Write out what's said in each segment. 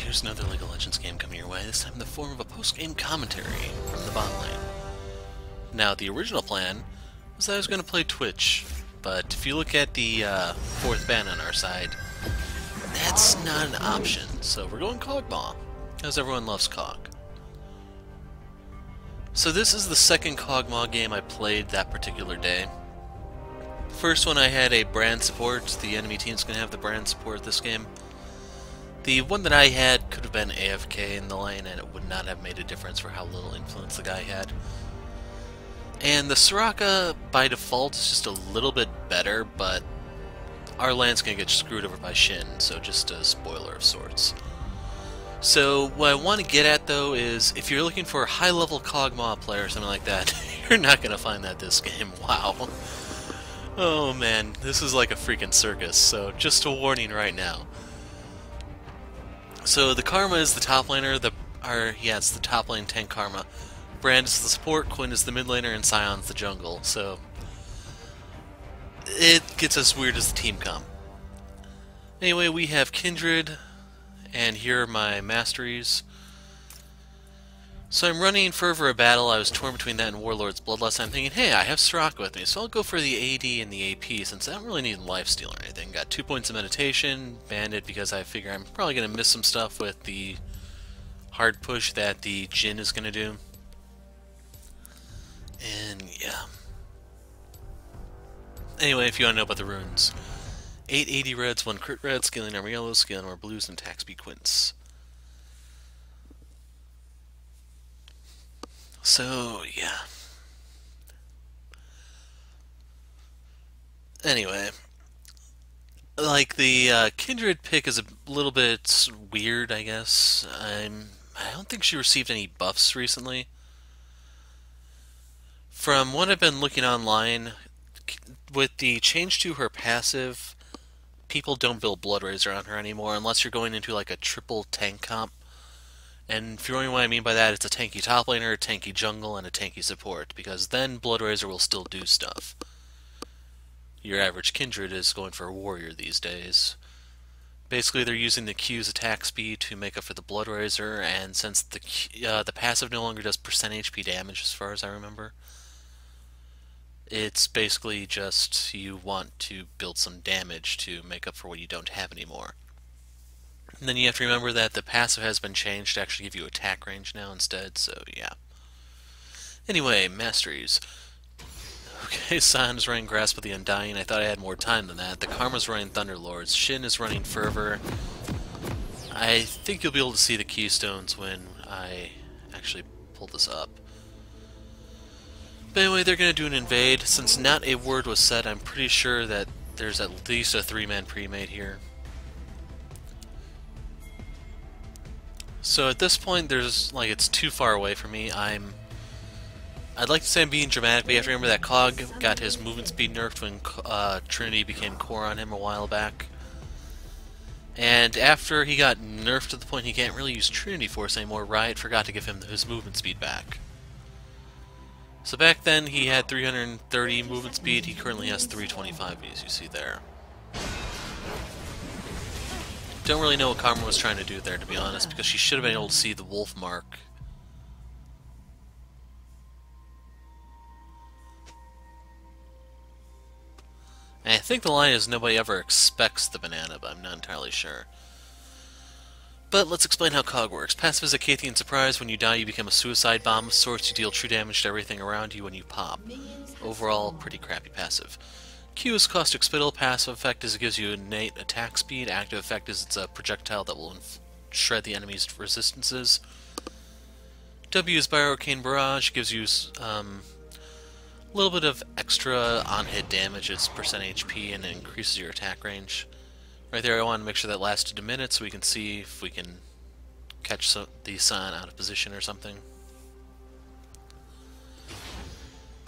here's another League of Legends game coming your way, this time in the form of a post-game commentary from the bot lane. Now, the original plan was that I was going to play Twitch, but if you look at the fourth ban on our side, that's not an option, so we're going Kog'Maw, because everyone loves Kog. So this is the second Kog'Maw game I played that particular day. First one I had a brand support, the enemy team's going to have the brand support this game. The one that I had could have been AFK in the lane, and it would not have made a difference for how little influence the guy had. And the Soraka, by default, is just a little bit better, but our lane's going to get screwed over by Jhin, so just a spoiler of sorts. So what I want to get at, though, is if you're looking for a high-level Kog'Maw player or something like that, you're not going to find that this game. Wow. Oh man, this is like a freaking circus, so just a warning right now. So the Karma is the top laner, it's the top lane tank Karma. Brand is the support, Quinn is the mid laner, and Sion's the jungle, so it gets as weird as the team comp. Anyway, we have Kindred, and here are my masteries. So I'm running Fervor of Battle. I was torn between that and Warlord's Bloodlust. I'm thinking, hey, I have Soraka with me, so I'll go for the AD and the AP, since I don't really need lifesteal or anything. Got 2 points of meditation, banned it because I figure I'm probably going to miss some stuff with the hard push that the Jhin is going to do. And yeah. Anyway, if you want to know about the runes. 880 reds, 1 crit red, scaling armor yellows, scaling armor blues, and attack speed quints. So, yeah. Anyway, like, the Kindred pick is a little bit weird, I guess. I don't think she received any buffs recently. From what I've been looking online, with the change to her passive, people don't build Blood Razor on her anymore unless you're going into like a triple tank comp. And if you're wondering what I mean by that, it's a tanky top laner, a tanky jungle, and a tanky support, because then Blood Razor will still do stuff. Your average Kindred is going for a warrior these days. Basically, they're using the Q's attack speed to make up for the Blood Razor, and since the passive no longer does percent HP damage, as far as I remember, it's basically just you want to build some damage to make up for what you don't have anymore. And then you have to remember that the passive has been changed to actually give you attack range now instead, so yeah. Anyway, masteries. Okay, Sion is running Grasp of the Undying. I thought I had more time than that. The Karma's running Thunderlords. Jhin is running Fervor. I think you'll be able to see the keystones when I actually pull this up. But anyway, they're going to do an invade. Since not a word was said, I'm pretty sure that there's at least a 3-man pre-made here. So at this point, it's too far away for me. I'd like to say I'm being dramatic, but you have to remember that Cog got his movement speed nerfed when Trinity became core on him a while back. And after he got nerfed to the point he can't really use Trinity Force anymore, Riot forgot to give him his movement speed back. So back then he had 330 movement speed, he currently has 325 as you see there. Don't really know what Karma was trying to do there, to be honest, because she should have been able to see the wolf mark. And I think the line is nobody ever expects the banana, but I'm not entirely sure. But let's explain how Cog works. Passive is a Cathian surprise. When you die, you become a suicide bomb of sorts. You deal true damage to everything around you when you pop. Overall, pretty crappy passive. Q is Caustic Spittle. Passive effect is it gives you innate attack speed. Active effect is it's a projectile that will shred the enemy's resistances. W is Bio-Arcane Barrage. Gives you a little bit of extra on-hit damage. It's percent HP and it increases your attack range. Right there, I want to make sure that lasted a minute so we can see if we can catch the Sion out of position or something.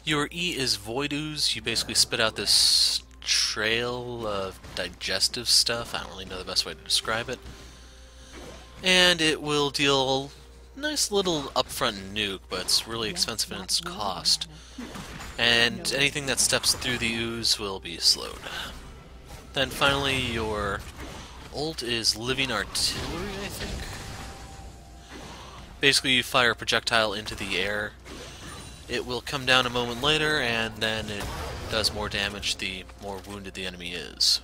Your E is Void Ooze. You basically spit out this trail of digestive stuff. I don't really know the best way to describe it. And it will deal a nice little upfront nuke, but it's really expensive in its cost. And anything that steps through the ooze will be slowed. Then finally, your ult is Living Artillery, I think. Basically, you fire a projectile into the air. It will come down a moment later, and then it does more damage the more wounded the enemy is.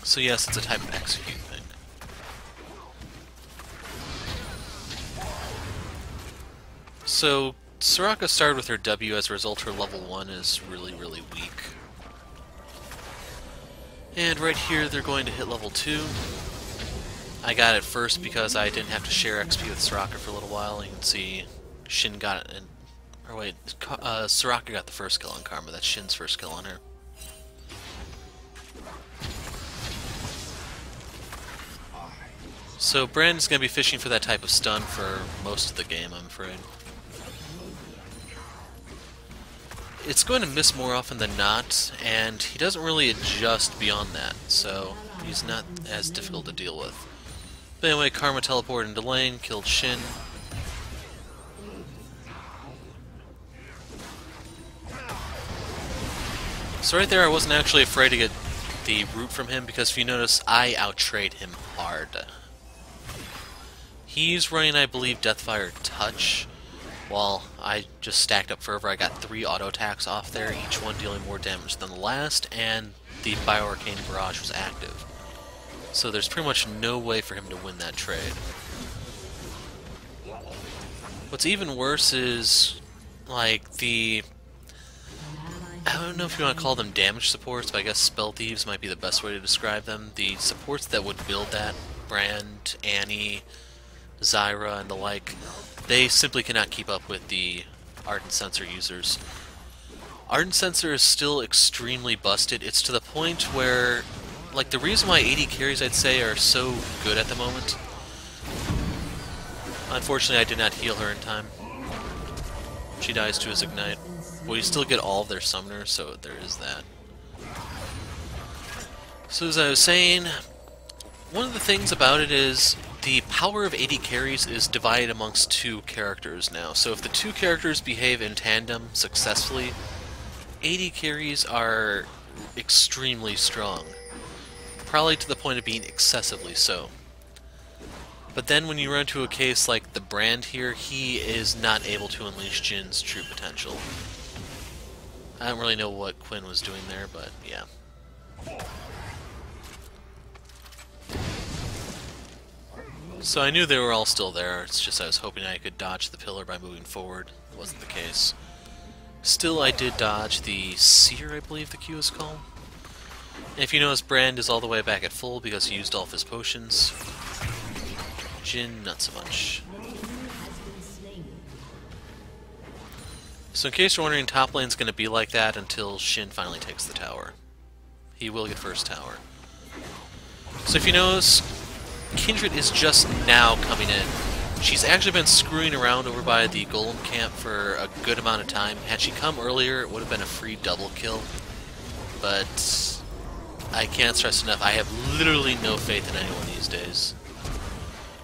So yes, it's a type of execute thing. So, Soraka started with her W, as a result her level 1 is really, really weak. And right here they're going to hit level 2. I got it first because I didn't have to share XP with Soraka for a little while. You can see Jhin got it, or wait, Soraka got the first kill on Karma. That's Shin's first kill on her. So Brandon's going to be fishing for that type of stun for most of the game, I'm afraid. It's going to miss more often than not, and he doesn't really adjust beyond that, so he's not as difficult to deal with. But anyway, Karma teleported into lane, killed Jhin. So right there I wasn't actually afraid to get the root from him, because if you notice, I outtrade him hard. He's running, I believe, Deathfire Touch, while I just stacked up Fervor. I got 3 auto attacks off there, each one dealing more damage than the last, and the Bio-Arcane Barrage was active. So there's pretty much no way for him to win that trade. What's even worse is, like, I don't know if you want to call them damage supports, but I guess Spell Thieves might be the best way to describe them. The supports that would build that, Brand, Annie, Zyra, and the like, they simply cannot keep up with the Ardent Sensor users. Ardent Sensor is still extremely busted. It's to the point where, like, the reason why AD carries, I'd say, are so good at the moment. Unfortunately, I did not heal her in time. She dies to his Ignite. Well, you still get all of their summoners, so there is that. So as I was saying, one of the things about it is the power of AD carries is divided amongst 2 characters now. So if the 2 characters behave in tandem successfully, AD carries are extremely strong. Probably to the point of being excessively so. But then when you run into a case like the Brand here, he is not able to unleash Jhin's true potential. I don't really know what Quinn was doing there, but yeah. So I knew they were all still there, it's just I was hoping I could dodge the pillar by moving forward. It wasn't the case. Still, I did dodge the Seer, I believe the Q is called. And if you notice, Brand is all the way back at full because he used all of his potions. Jhin, not so much. So in case you're wondering, top lane's going to be like that until Jhin finally takes the tower. He will get first tower. So if you notice, Kindred is just now coming in. She's actually been screwing around over by the Golem camp for a good amount of time. Had she come earlier, it would have been a free double kill. But I can't stress enough, I have literally no faith in anyone these days.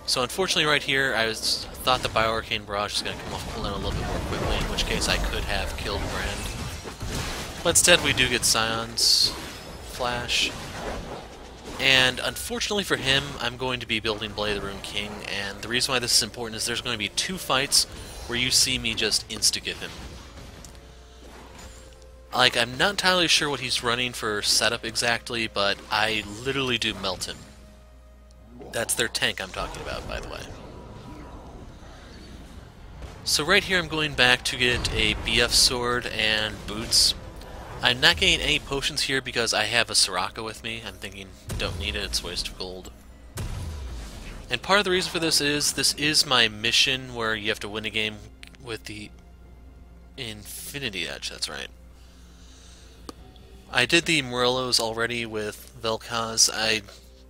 So unfortunately right here, I thought the Bio-Arcane Barrage was going to come off cooldown a little bit more quickly, in which case I could have killed Brand. But instead we do get Sion's Flash. And unfortunately for him, I'm going to be building Blade of the Rune King, and the reason why this is important is there's going to be 2 fights where you see me just insta-give him. Like, I'm not entirely sure what he's running for setup exactly, but I literally do melt him. That's their tank I'm talking about, by the way. So right here I'm going back to get a BF sword and boots. I'm not getting any potions here because I have a Soraka with me. I'm thinking, don't need it, it's a waste of gold. And part of the reason for this is my mission where you have to win a game with the Infinity Edge, that's right. I did the Morellos already with Vel'Koz. I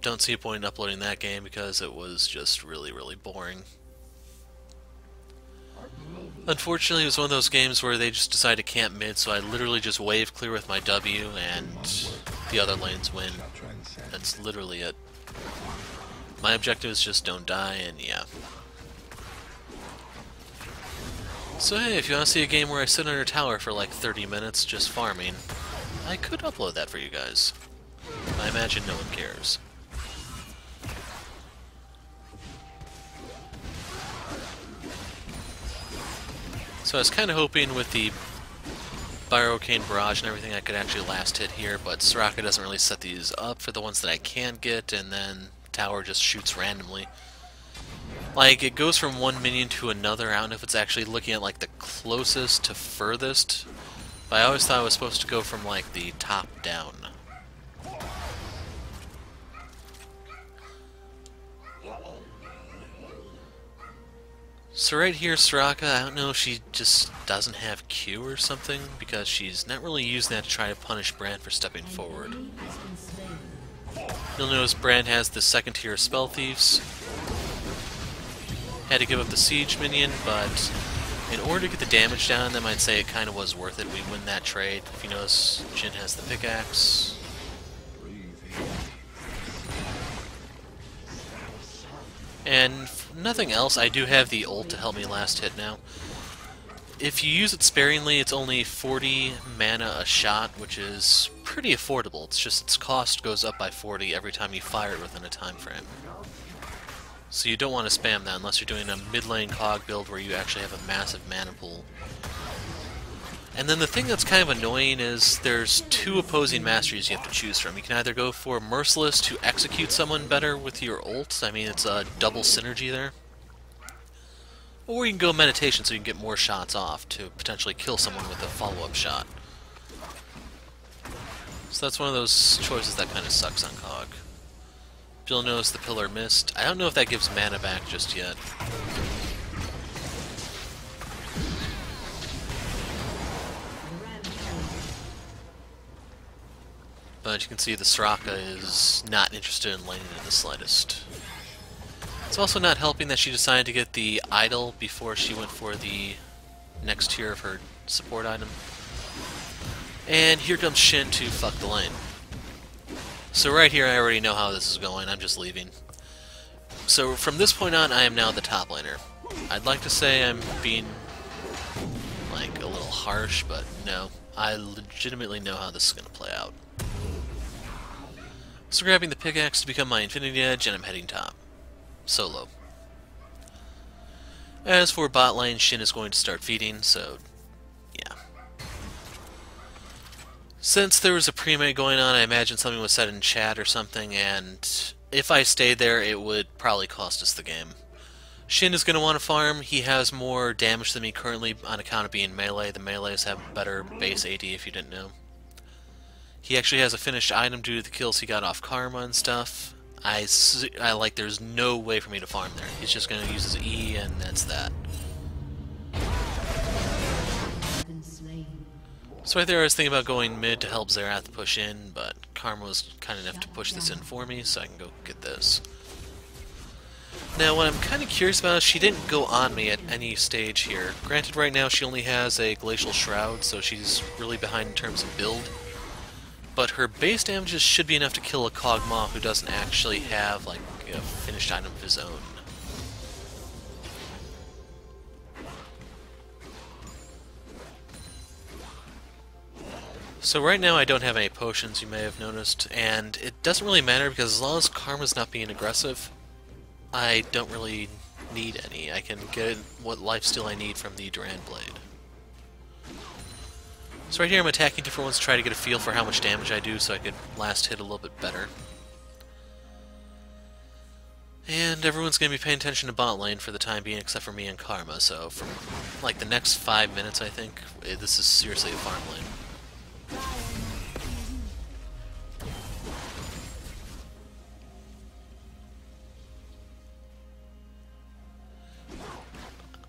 don't see a point in uploading that game because it was just really, really boring. Unfortunately, it was one of those games where they just decided to camp mid, so I literally just wave clear with my W, and the other lanes win. That's literally it. My objective is just don't die, and yeah. So hey, if you want to see a game where I sit under a tower for like 30 minutes just farming, I could upload that for you guys. I imagine no one cares. So I was kind of hoping with the Bio-Arcane Barrage and everything I could actually last hit here, but Soraka doesn't really set these up for the ones that I can get, and then Tower just shoots randomly. Like, it goes from one minion to another. I don't know if it's actually looking at, like, the closest to furthest, but I always thought it was supposed to go from, like, the top down. So right here, Soraka, I don't know if she just doesn't have Q or something, because she's not really using that to try to punish Brand for stepping forward. You'll notice Brand has the second tier of Spell Thieves. Had to give up the Siege minion, but in order to get the damage down on them, I'd say it kind of was worth it. We win that trade. If you notice, Jhin has the pickaxe. And nothing else, I do have the ult to help me last hit now. If you use it sparingly, it's only 40 mana a shot, which is pretty affordable. It's just its cost goes up by 40 every time you fire it within a time frame. So you don't want to spam that unless you're doing a mid-lane Cog build where you actually have a massive mana pool. And then the thing that's kind of annoying is there's two opposing masteries you have to choose from. You can either go for Merciless to execute someone better with your ult, I mean it's a double synergy there, or you can go Meditation so you can get more shots off to potentially kill someone with a follow-up shot. So that's one of those choices that kind of sucks on Cog. You'll notice the Pillar missed. I don't know if that gives mana back just yet. But you can see the Soraka is not interested in laning in the slightest. It's also not helping that she decided to get the Idol before she went for the next tier of her support item. And here comes Jhin to fuck the lane. So right here I already know how this is going, I'm just leaving. So from this point on I am now the top laner. I'd like to say I'm being like a little harsh, but no. I legitimately know how this is going to play out. So grabbing the pickaxe to become my Infinity Edge, and I'm heading top. Solo. As for bot lane, Jhin is going to start feeding, so yeah. Since there was a pre-made going on, I imagine something was said in chat or something, and if I stayed there, it would probably cost us the game. Jhin is going to want to farm. He has more damage than me currently on account of being melee. The melees have better base AD if you didn't know. He actually has a finished item due to the kills he got off Karma and stuff. There's no way for me to farm there. He's just going to use his E and that's that. So right there I was thinking about going mid to help Xerath push in, but Karma was kind enough to push this in for me, so I can go get this. Now what I'm kind of curious about is she didn't go on me at any stage here. Granted right now she only has a Glacial Shroud, so she's really behind in terms of build. But her base damages should be enough to kill a Kog'Maw who doesn't actually have like a finished item of his own. So right now I don't have any potions, you may have noticed, and it doesn't really matter because as long as Karma's not being aggressive, I don't really need any. I can get what lifesteal I need from the Durand Blade. So right here I'm attacking different ones to try to get a feel for how much damage I do so I could last hit a little bit better. And everyone's going to be paying attention to bot lane for the time being except for me and Karma, so for like the next 5 minutes I think, this is seriously a farm lane.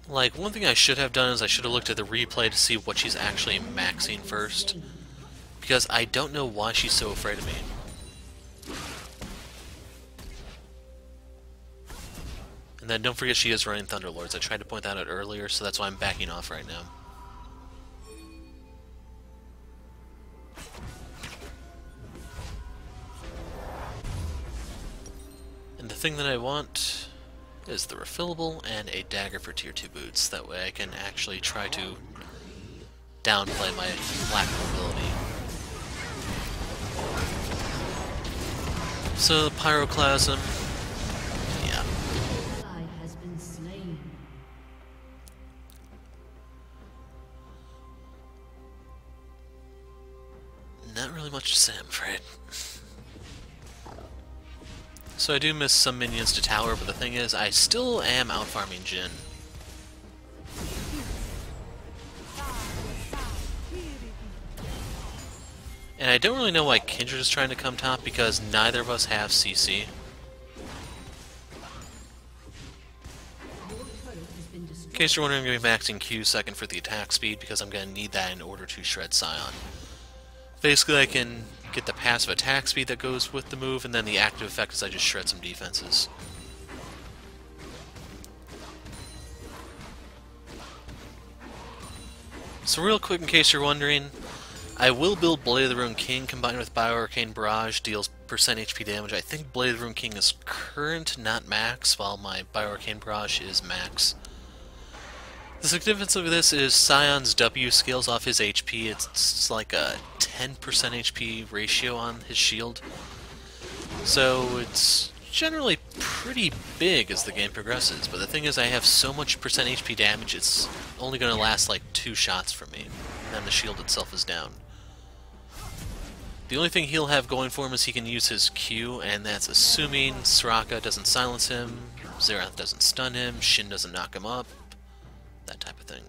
Like, one thing I should have done is I should have looked at the replay to see what she's actually maxing first. Because I don't know why she's so afraid of me. And then don't forget she is running Thunderlords. I tried to point that out earlier, so that's why I'm backing off right now. And the thing that I want is the refillable and a dagger for tier 2 boots. That way I can actually try to downplay my lack of mobility. So, Pyroclasm, yeah. really much to say, I'm afraid. So I do miss some minions to tower, but the thing is, I still am out-farming Jhin. And I don't really know why Kindred is trying to come top, because neither of us have CC. In case you're wondering, I'm going to be maxing Q second for the attack speed, because I'm going to need that in order to shred Sion. Basically, I can get the passive attack speed that goes with the move, and then the active effect is I just shred some defenses. So real quick, in case you're wondering, I will build Blade of the Ruined King combined with Bio-Arcane Barrage, deals percent HP damage. I think Blade of the Ruined King is current, not max, while my Bio-Arcane Barrage is max. The significance of this is Sion's W scales off his HP. It's like a 10% HP ratio on his shield. So it's generally pretty big as the game progresses, but the thing is I have so much percent HP damage it's only going to last like 2 shots from me, and then the shield itself is down. The only thing he'll have going for him is he can use his Q, and that's assuming Soraka doesn't silence him, Xerath doesn't stun him, Jhin doesn't knock him up, that type of thing.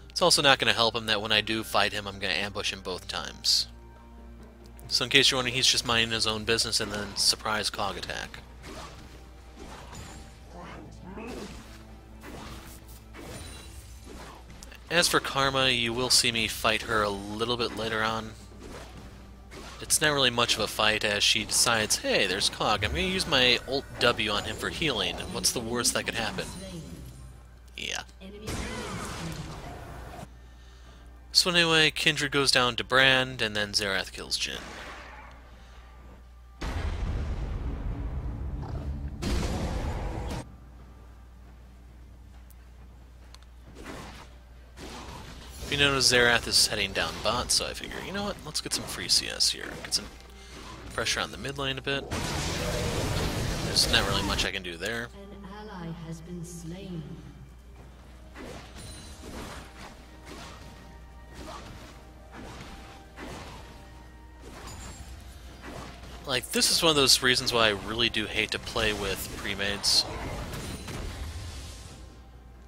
It's also not going to help him that when I do fight him, I'm going to ambush him both times. So in case you're wondering, he's just minding his own business and then surprise Cog attack. As for Karma, you will see me fight her a little bit later on. It's not really much of a fight as she decides, hey, there's Cog, I'm going to use my ult W on him for healing, and what's the worst that could happen? Yeah. So anyway, Kindred goes down to Brand, and then Xerath kills Jhin. You notice Xerath is heading down bot, so I figure, you know what, let's get some free CS here. Get some pressure on the mid lane a bit. There's not really much I can do there. An ally has been slain. Like, this is one of those reasons why I really do hate to play with pre-mades.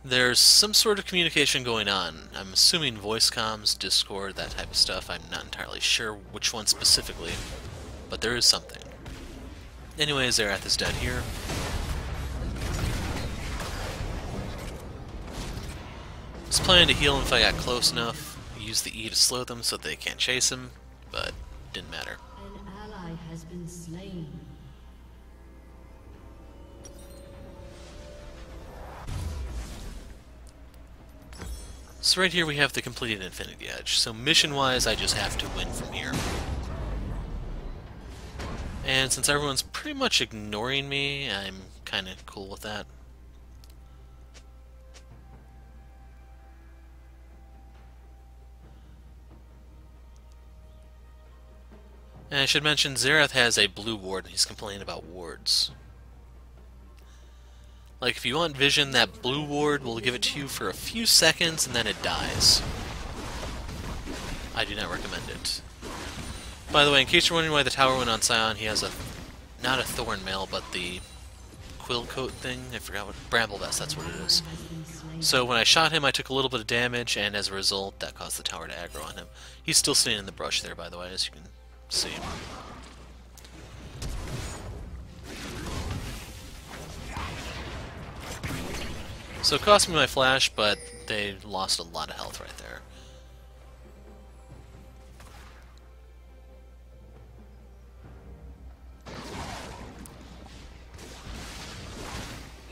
There's some sort of communication going on. I'm assuming voice comms, Discord, that type of stuff. I'm not entirely sure which one specifically, but there is something. Anyway, Xerath is dead here. I was planning to heal him if I got close enough, use the E to slow them so they can't chase him, but didn't matter. An ally has been slain. So right here we have the completed Infinity Edge. So mission-wise, I just have to win from here. And since everyone's pretty much ignoring me, I'm kind of cool with that. And I should mention, Xerath has a blue ward, and he's complaining about wards. Like, if you want vision, that blue ward will give it to you for a few seconds, and then it dies. I do not recommend it. By the way, in case you're wondering why the tower went on Sion, he has a, not a thorn mail, but the quill coat thing, I forgot what, bramble vest, that's what it is. So when I shot him, I took a little bit of damage, and as a result, that caused the tower to aggro on him. He's still staying in the brush there, by the way, as you can see. So it cost me my flash, but they lost a lot of health right there.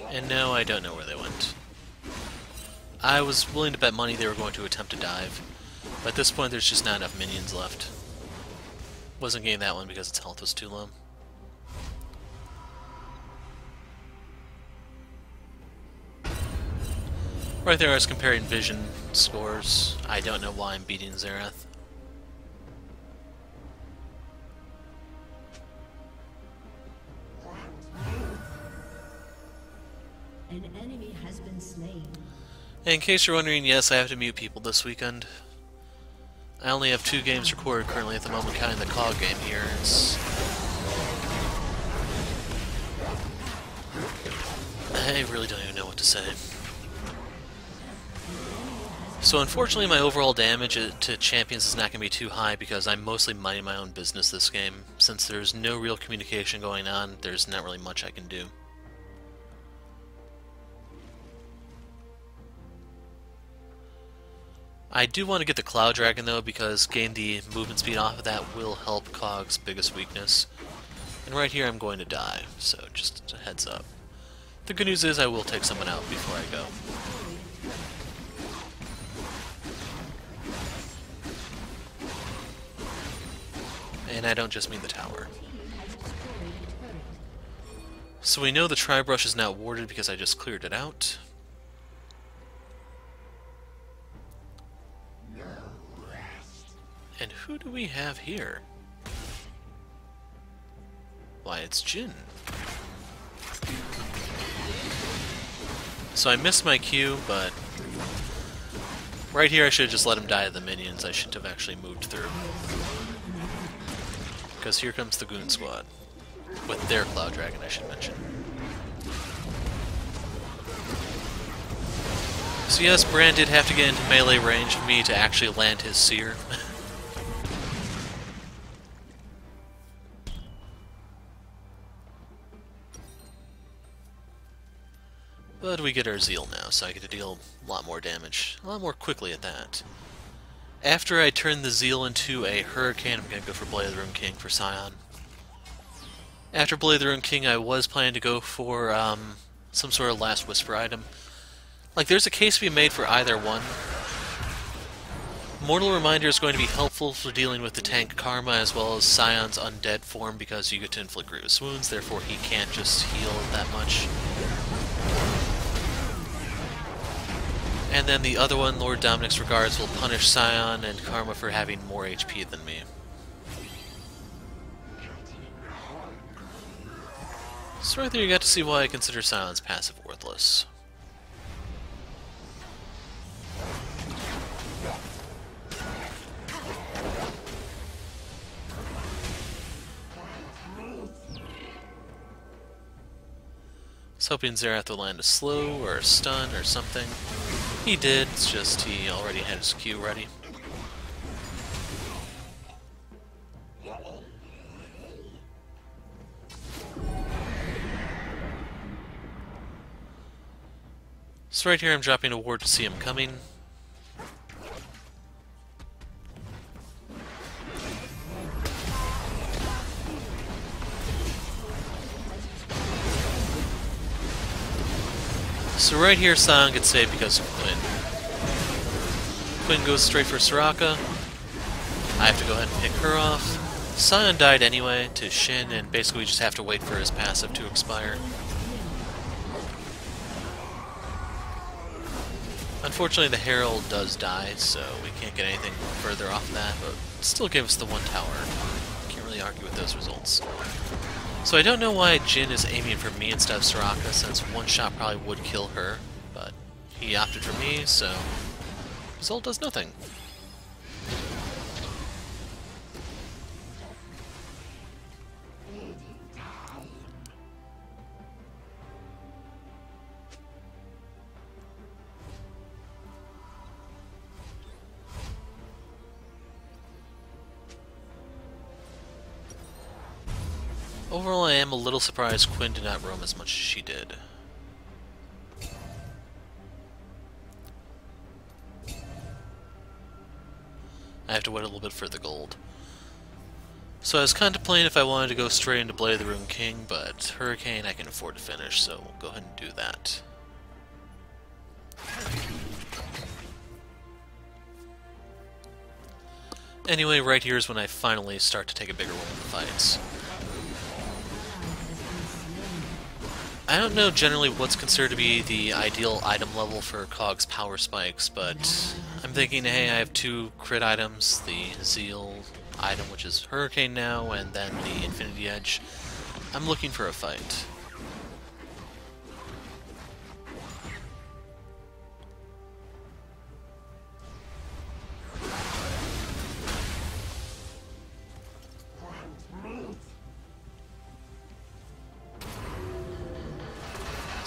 And now I don't know where they went. I was willing to bet money they were going to attempt to dive, but at this point there's just not enough minions left. Wasn't getting that one because its health was too low. Right there I was comparing vision scores. I don't know why I'm beating Xerath. An enemy has been slain. And in case you're wondering, yes, I have to mute people this weekend. I only have 2 games recorded currently at the moment, counting the COG game here. I really don't even know what to say. So unfortunately my overall damage to champions is not going to be too high because I'm mostly minding my own business this game. Since there's no real communication going on, there's not really much I can do. I do want to get the Cloud Dragon though, because getting the movement speed off of that will help COG's biggest weakness. And right here I'm going to die, so just a heads up. The good news is I will take someone out before I go. And I don't just mean the tower. So we know the Tri-Brush is now warded because I just cleared it out. And who do we have here? Why, it's Jhin. So I missed my Q, but right here I should have just let him die to the minions. I shouldn't have actually moved through. Because here comes the Goon Squad. With their Cloud Dragon, I should mention. So yes, Brand did have to get into melee range of me to actually land his Seer. But we get our Zeal now, so I get to deal a lot more damage. A lot more quickly at that. After I turn the Zeal into a Hurricane, I'm going to go for Blade of the Rune King for Sion. After Blade of the Rune King, I was planning to go for some sort of Last Whisper item. Like, there's a case to be made for either one. Mortal Reminder is going to be helpful for dealing with the tank Karma as well as Sion's undead form because you get to inflict grievous wounds, therefore he can't just heal that much. And then the other one, Lord Dominic's Regards, will punish Sion and Karma for having more HP than me. So right there you got to see why I consider Sion's passive worthless. I was hoping Xerath would land a slow or a stun or something. He did, it's just he already had his Q ready. So right here I'm dropping a ward to see him coming. So right here, Sion gets saved because of Quinn. Quinn goes straight for Soraka. I have to go ahead and pick her off. Sion died anyway to Jhin, and basically we just have to wait for his passive to expire. Unfortunately, the Herald does die, so we can't get anything further off that, but still give us the 1 tower. Can't really argue with those results. So I don't know why Jhin is aiming for me instead of Soraka, since 1 shot probably would kill her, but he opted for me, so result does nothing. Overall, I am a little surprised Quinn did not roam as much as she did. I have to wait a little bit for the gold. So I was contemplating if I wanted to go straight into Blade of the Rune King, but Hurricane I can afford to finish, so we'll go ahead and do that. Anyway, right here is when I finally start to take a bigger role in the fights. I don't know generally what's considered to be the ideal item level for Kog's power spikes, but I'm thinking, hey, I have 2 crit items, the Zeal item, which is Hurricane now, and then the Infinity Edge. I'm looking for a fight.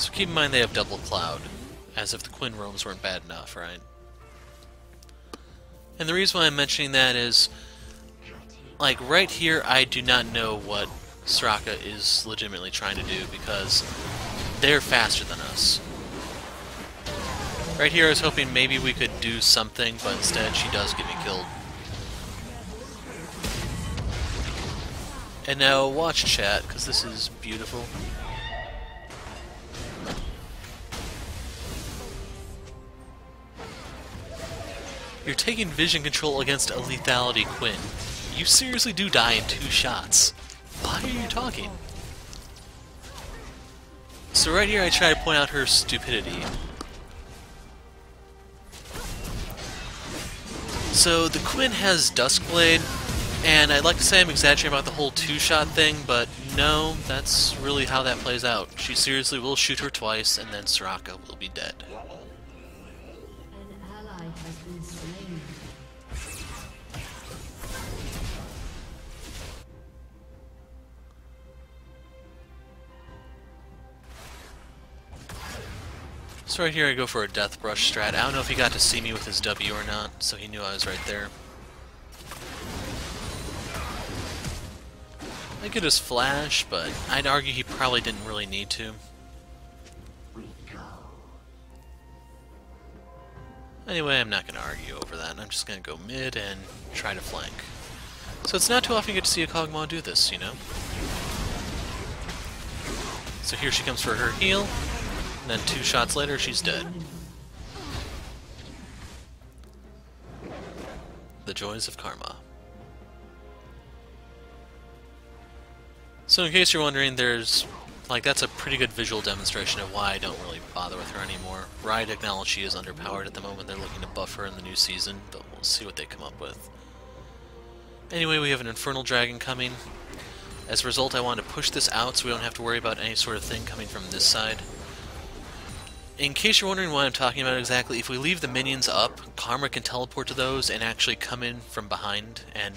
So keep in mind they have double cloud, as if the Quinn roams weren't bad enough, right? And the reason why I'm mentioning that is, like, right here I do not know what Soraka is legitimately trying to do, because they're faster than us. Right here I was hoping maybe we could do something, but instead she does get me killed. And now watch chat, because this is beautiful. You're taking vision control against a lethality Quinn. You seriously do die in 2 shots. Why are you talking? So right here I try to point out her stupidity. So the Quinn has Duskblade, and I'd like to say I'm exaggerating about the whole 2-shot thing, but no, that's really how that plays out. She seriously will shoot her twice, and then Soraka will be dead. An ally has been slain. So right here I go for a Death Brush strat. I don't know if he got to see me with his W or not, so he knew I was right there. I could just flash, but I'd argue he probably didn't really need to. Anyway, I'm not going to argue over that. I'm just going to go mid and try to flank. So it's not too often you get to see a Kog'Maw do this, you know? So here she comes for her heal, and then 2 shots later she's dead. The joys of karma. So in case you're wondering, that's a pretty good visual demonstration of why I don't really bother with her anymore. Riot acknowledge she is underpowered at the moment. They're looking to buff her in the new season, but we'll see what they come up with. Anyway, we have an Infernal Dragon coming. As a result, I wanted to push this out so we don't have to worry about any sort of thing coming from this side. In case you're wondering what I'm talking about exactly, if we leave the minions up, Karma can teleport to those and actually come in from behind, and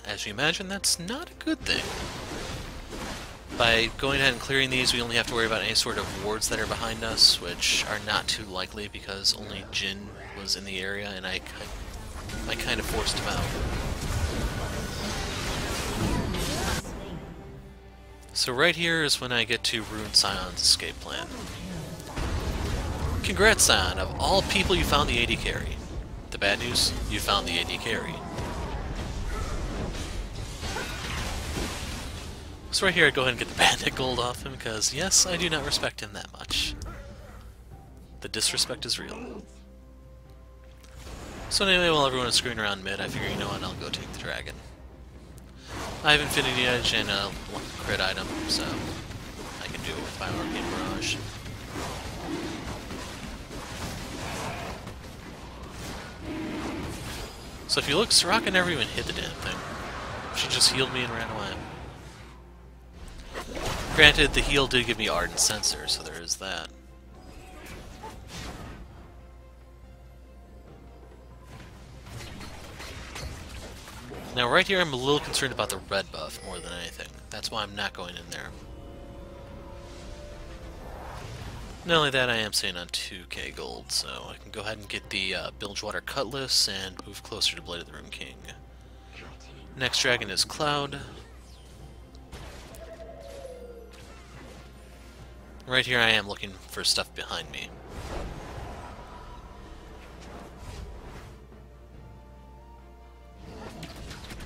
as you imagine, that's not a good thing. By going ahead and clearing these, we only have to worry about any sort of wards that are behind us, which are not too likely because only Jhin was in the area and I kind of forced him out. So right here is when I get to ruin Sion's escape plan. Congrats, Sion! Of all people, you found the AD carry. The bad news? You found the AD carry. So right here I go ahead and get the bandit gold off him, because yes, I do not respect him that much. The disrespect is real. So anyway, while everyone is screwing around mid, I figure, you know what, I'll go take the dragon. I have Infinity Edge and a crit item, so I can do it with Bio-Arcane Barrage. So if you look, Soraka never even hit the damn thing. She just healed me and ran away. Granted, the heal did give me Ardent Sensor, so there is that. Now right here I'm a little concerned about the red buff more than anything. That's why I'm not going in there. Not only that, I am sitting on 2k gold, so I can go ahead and get the Bilgewater Cutlass and move closer to Blade of the Ruined King. Next dragon is Cloud. Right here I am looking for stuff behind me.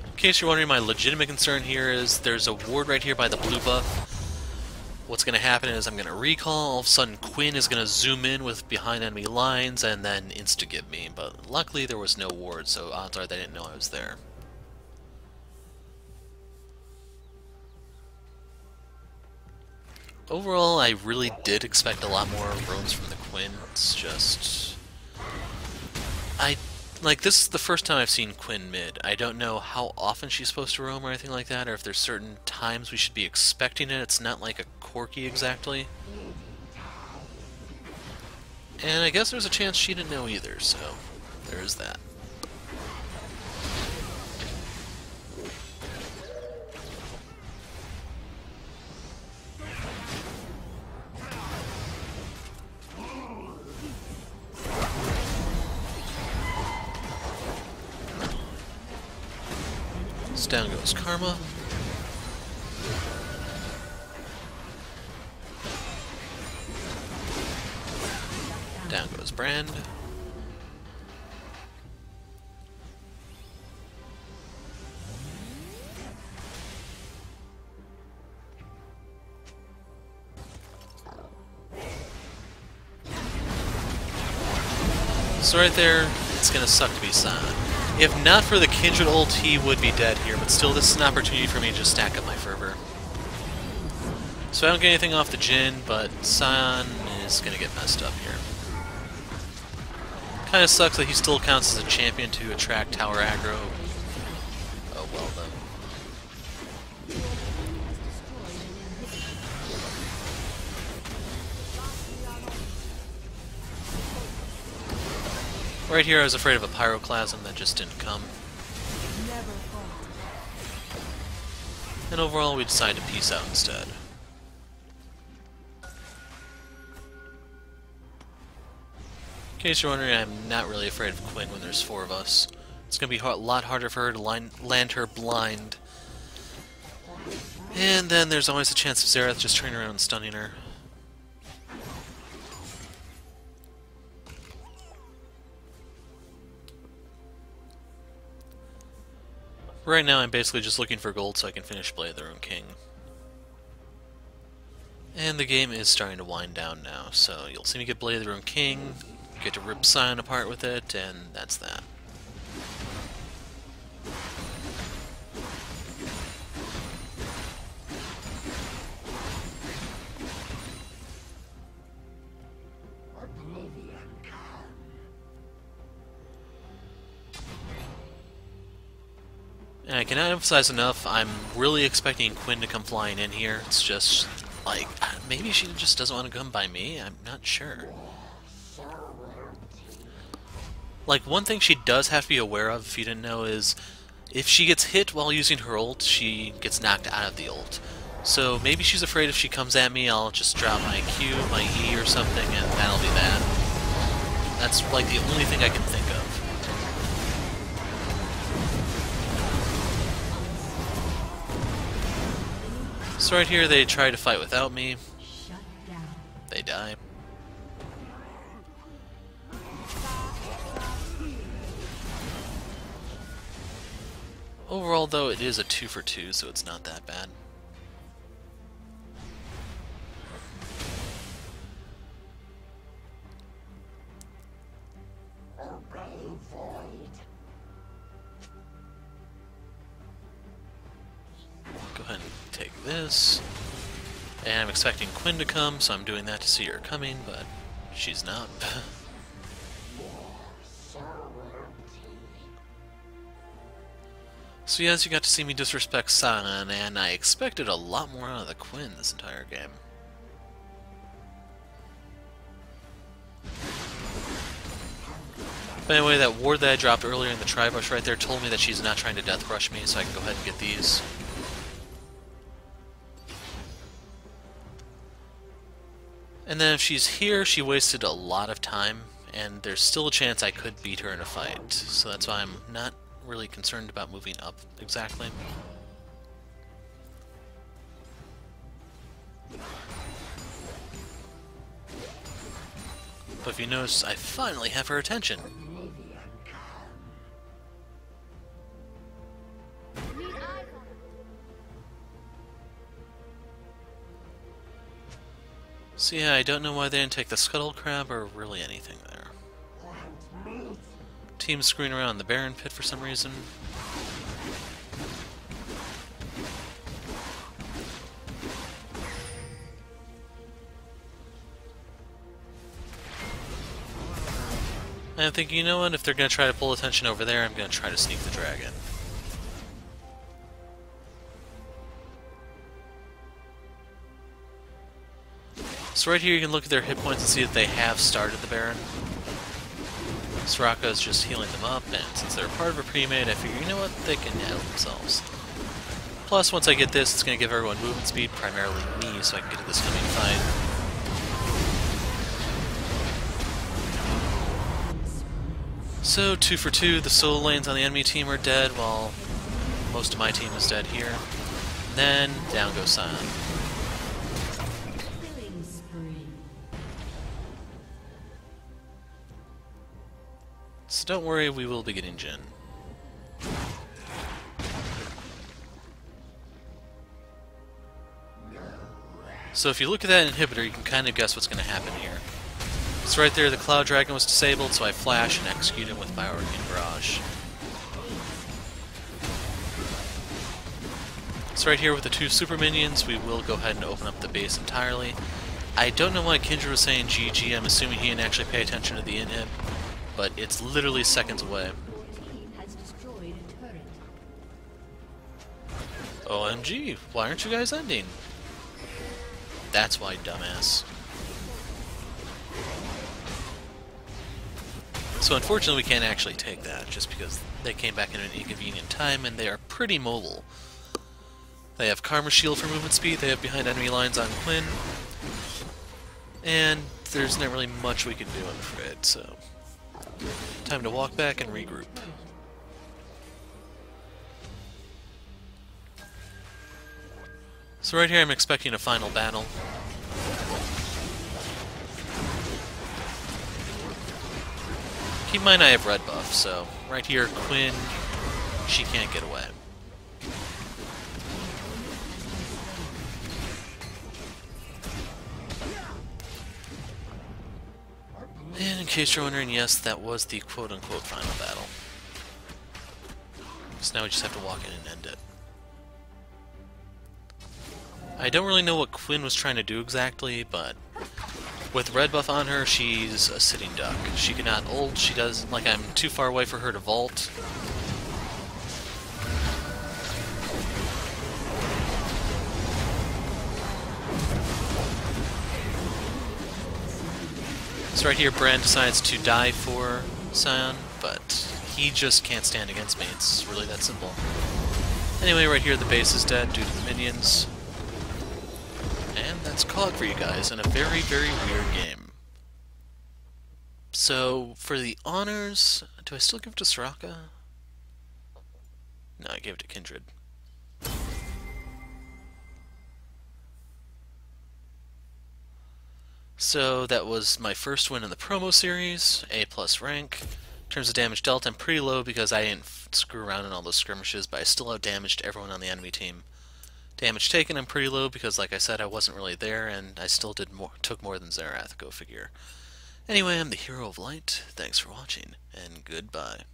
In case you're wondering, my legitimate concern here is there's a ward right here by the blue buff. What's going to happen is I'm going to recall, all of a sudden Quinn is going to zoom in with behind enemy lines and then insta-give me, but luckily there was no ward, so odds are they didn't know I was there. Overall, I really did expect a lot more roams from the Quinn. It's just... this is the first time I've seen Quinn mid. I don't know how often she's supposed to roam or anything like that, or if there's certain times we should be expecting it. It's not like a Corki exactly. And I guess there's a chance she didn't know either, so there is that. Down goes Karma. Down goes Brand. So right there, it's gonna suck to be Sion. If not for the Kindred ult, he would be dead here, but still this is an opportunity for me to just stack up my fervor. So I don't get anything off the Jhin, but Sion is gonna get messed up here. Kinda sucks that he still counts as a champion to attract tower aggro. Oh well then. Right here I was afraid of a pyroclasm that just didn't come. And overall we decided to peace out instead. In case you're wondering, I'm not really afraid of Quinn when there's 4 of us. It's going to be a lot harder for her to land her blind. And then there's always a chance of Xerath just turning around and stunning her. Right now I'm basically just looking for gold so I can finish Blade of the Ruined King. And the game is starting to wind down now, so you'll see me get Blade of the Ruined King, get to rip Sion apart with it, and that's that. And I cannot emphasize enough, I'm really expecting Quinn to come flying in here. It's just, like, maybe she just doesn't want to come by me? I'm not sure. Like, one thing she does have to be aware of, if you didn't know, is if she gets hit while using her ult, she gets knocked out of the ult. So maybe she's afraid if she comes at me, I'll just drop my Q, my E or something, and that'll be that. That's, like, the only thing I can think of. So right here, they try to fight without me. They die. Overall, though, it is a 2 for 2, so it's not that bad. Go ahead and take this. And I'm expecting Quinn to come, so I'm doing that to see her coming, but she's not. So yes, you got to see me disrespect Sion, and I expected a lot more out of the Quinn this entire game. But anyway, that ward that I dropped earlier in the Tribush right there told me that she's not trying to death rush me, so I can go ahead and get these. And then if she's here, she wasted a lot of time, and there's still a chance I could beat her in a fight. So that's why I'm not really concerned about moving up exactly. But if you notice, I finally have her attention. So yeah, I don't know why they didn't take the Scuttle Crab or really anything there. Team's screwing around in the Baron Pit for some reason. And I'm thinking, you know what, if they're going to try to pull attention over there, I'm going to try to sneak the dragon. So right here you can look at their hit points and see that they have started the Baron. Soraka is just healing them up, and since they're part of a pre-made, I figure, you know what, they can handle themselves. Plus, once I get this, it's going to give everyone movement speed, primarily me, so I can get to this coming fight. So, 2 for 2, the solo lanes on the enemy team are dead, while most of my team is dead here. Then, down goes Sion. Killing spree. So don't worry, we will be getting Jhin. So if you look at that inhibitor, you can kind of guess what's going to happen here. So right there, the Cloud Dragon was disabled, so I flash and execute him with Bio-Arcane Barrage. So right here with the 2 super minions, we will go ahead and open up the base entirely. I don't know why Kindred was saying GG, I'm assuming he didn't actually pay attention to the inhib, but it's literally seconds away. Your team has destroyed a turret. OMG, why aren't you guys ending? That's why, dumbass. So unfortunately we can't actually take that, just because they came back in an inconvenient time and they are pretty mobile. They have Karma Shield for movement speed, they have behind enemy lines on Quinn, and there's not really much we can do, I'm afraid, so... time to walk back and regroup. So right here I'm expecting a final battle. Keep in mind I have red buff, so right here Quinn, she can't get away. And in case you're wondering, yes, that was the quote-unquote final battle. So now we just have to walk in and end it. I don't really know what Quinn was trying to do exactly, but with red buff on her, she's a sitting duck. She cannot ult, she does, like, I'm too far away for her to vault. So right here, Bran decides to die for Sion, but he just can't stand against me. It's really that simple. Anyway, right here, the base is dead due to the minions. And that's COG for you guys in a very, very weird game. So, for the honors, do I still give it to Soraka? No, I gave it to Kindred. So that was my first win in the promo series, A+ rank. In terms of damage dealt, I'm pretty low because I didn't screw around in all those skirmishes, but I still outdamaged everyone on the enemy team. Damage taken, I'm pretty low because, like I said, I wasn't really there, and I still took more than Xerath, go figure. Anyway, I'm the Hero of Light. Thanks for watching, and goodbye.